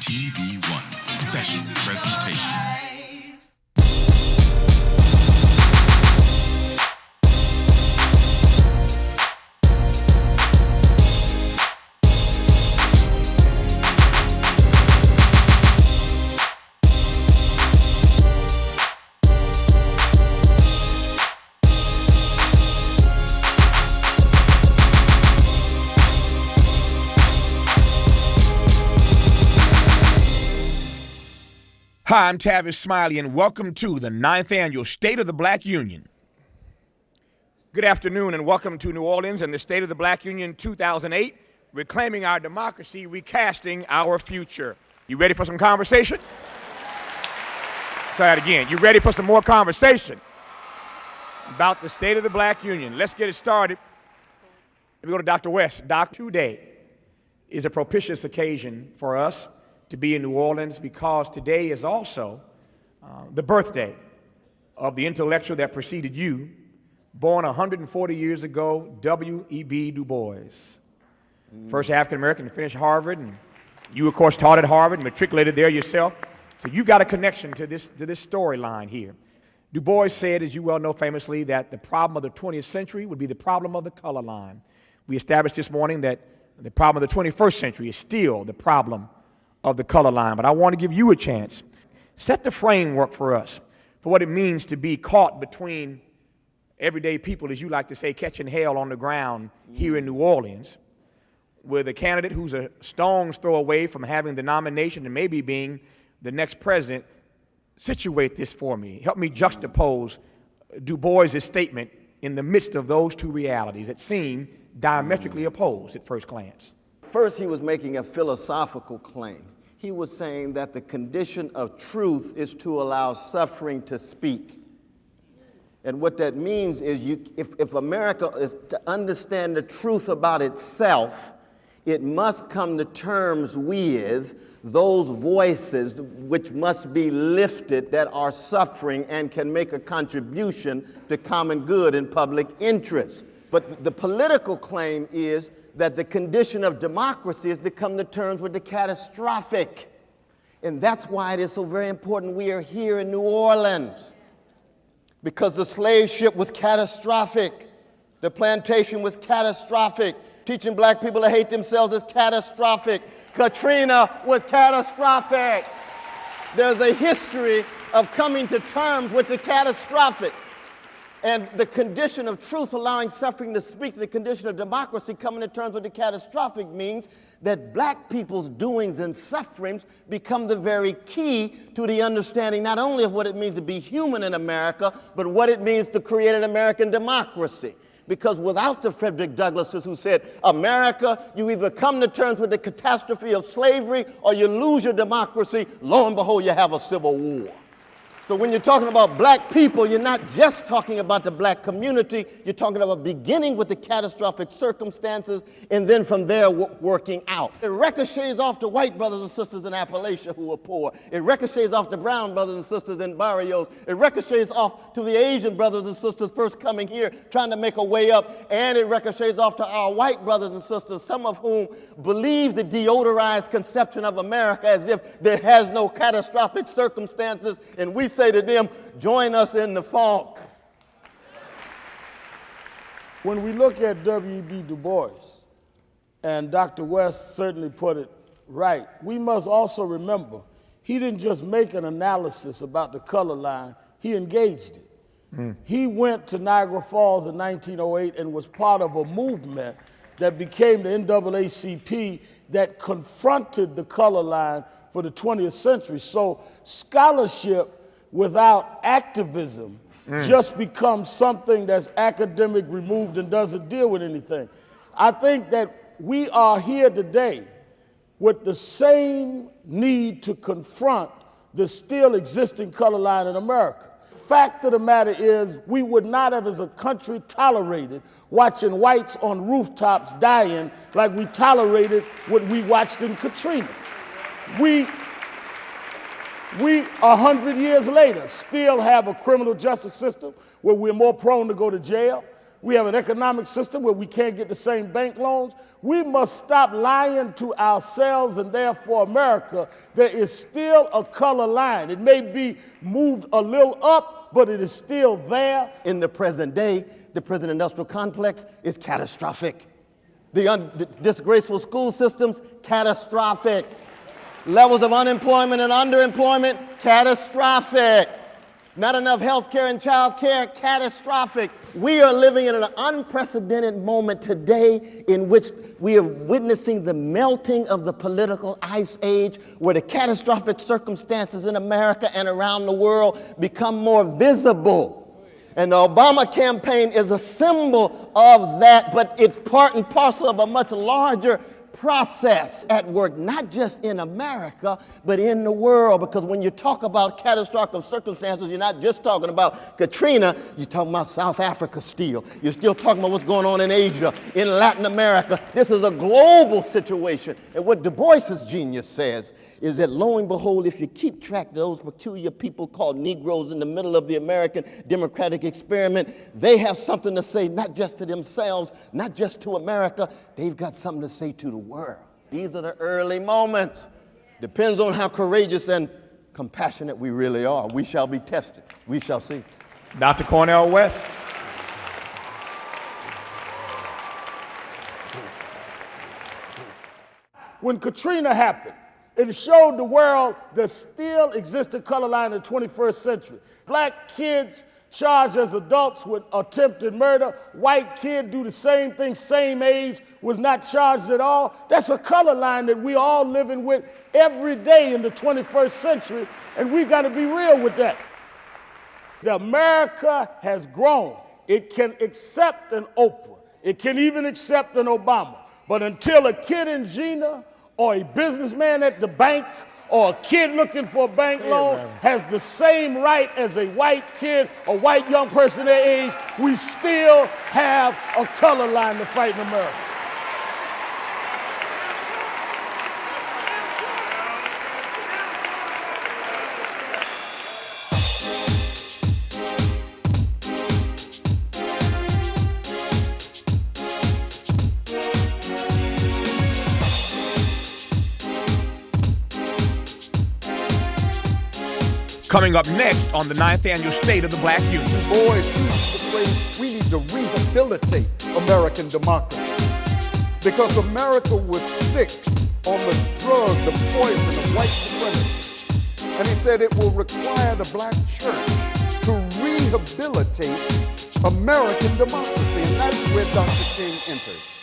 TVONE special presentation. Hi, I'm Tavis, Smiley, and welcome to the 9th Annual State of the Black Union. Good afternoon, and welcome to New Orleans and the State of the Black Union 2008, Reclaiming Our Democracy, Recasting Our Future. You ready for some conversation? Try it again. You ready for some more conversation about the State of the Black Union? Let's get it started. Let me go to Dr. West. Doc, today is a propitious occasion for us to be in New Orleans because today is also the birthday of the intellectual that preceded you, born 140 years ago, W.E.B. Du Bois. First African-American to finish Harvard, and you, of course, taught at Harvard, matriculated there yourself. So you've got a connection to this storyline here. Du Bois said, as you well know famously, that the problem of the 20th century would be the problem of the color line. We established this morning that the problem of the 21st century is still the problem of the color line. But I want to give you a chance. Set the framework for us for what it means to be caught between everyday people, as you like to say, catching hell on the ground here in New Orleans, with a candidate who's a stone's throw away from having the nomination and maybe being the next president. Situate this for me. Help me juxtapose Du Bois' statement in the midst of those two realities that seem diametrically opposed at first glance. First, he was making a philosophical claim. He was saying that the condition of truth is to allow suffering to speak. And what that means is if America is to understand the truth about itself, it must come to terms with those voices which must be lifted that are suffering and can make a contribution to common good and public interest. But the political claim is that the condition of democracy is to come to terms with the catastrophic. And that's why it is so very important we are here in New Orleans. Because the slave ship was catastrophic. The plantation was catastrophic. Teaching black people to hate themselves is catastrophic. Katrina was catastrophic. There's a history of coming to terms with the catastrophic. And the condition of truth, allowing suffering to speak, the condition of democracy, coming to terms with the catastrophic, means that black people's doings and sufferings become the very key to the understanding not only of what it means to be human in America, but what it means to create an American democracy. Because without the Frederick Douglasses who said, America, you either come to terms with the catastrophe of slavery or you lose your democracy, lo and behold, you have a civil war. So when you're talking about black people, you're not just talking about the black community, you're talking about beginning with the catastrophic circumstances and then from there working out. It ricochets off to white brothers and sisters in Appalachia who are poor. It ricochets off to brown brothers and sisters in barrios. It ricochets off to the Asian brothers and sisters first coming here trying to make a way up. And it ricochets off to our white brothers and sisters, some of whom believe the deodorized conception of America as if there has no catastrophic circumstances. And we say to them, join us in the funk. When we look at W.E.B. Du Bois, and Dr. West certainly put it right, we must also remember he didn't just make an analysis about the color line, he engaged it. He went to Niagara Falls in 1908 and was part of a movement that became the NAACP that confronted the color line for the 20th century. So scholarship without activism just becomes something that's academic removed and doesn't deal with anything. I think that we are here today with the same need to confront the still existing color line in America. Fact of the matter is, we would not have as a country tolerated watching whites on rooftops dying like we tolerated what we watched in Katrina. We 100 years later still have a criminal justice system where we're more prone to go to jail. We have an economic system where we can't get the same bank loans. We must stop lying to ourselves and therefore America. There is still a color line. It may be moved a little up, but it is still there. In the present day, the prison industrial complex is catastrophic. The disgraceful school systems, catastrophic. Levels of unemployment and underemployment, catastrophic. Not enough health care and child care, catastrophic. We are living in an unprecedented moment today in which we are witnessing the melting of the political ice age, where the catastrophic circumstances in America and around the world become more visible. And the Obama campaign is a symbol of that, but it's part and parcel of a much larger process at work, not just in America, but in the world. Because when you talk about catastrophic circumstances, you're not just talking about Katrina, you're talking about South Africa still. You're still talking about what's going on in Asia, in Latin America. This is a global situation. And what Du Bois's genius says is that, lo and behold, if you keep track of those peculiar people called Negroes in the middle of the American democratic experiment, they have something to say, not just to themselves, not just to America, they've got something to say to the world. These are the early moments. Depends on how courageous and compassionate we really are. We shall be tested. We shall see. Dr. Cornel West. When Katrina happened, it showed the world there still exists a color line in the 21st century. Black kids charged as adults with attempted murder. White kid do the same thing, same age, was not charged at all. That's a color line that we all living with every day in the 21st century, and we got to be real with that. America has grown. It can accept an Oprah. It can even accept an Obama. But until a kid in Gina or a businessman at the bank or a kid looking for a bank loan has the same right as a white kid or white young person their age, we still have a color line to fight in America. Coming up next on the 9th Annual State of the Black Union. Boys, we need to rehabilitate American democracy, because America was sick on the drug, the poison of white supremacy. And he said it will require the black church to rehabilitate American democracy. And that's where Dr. King enters.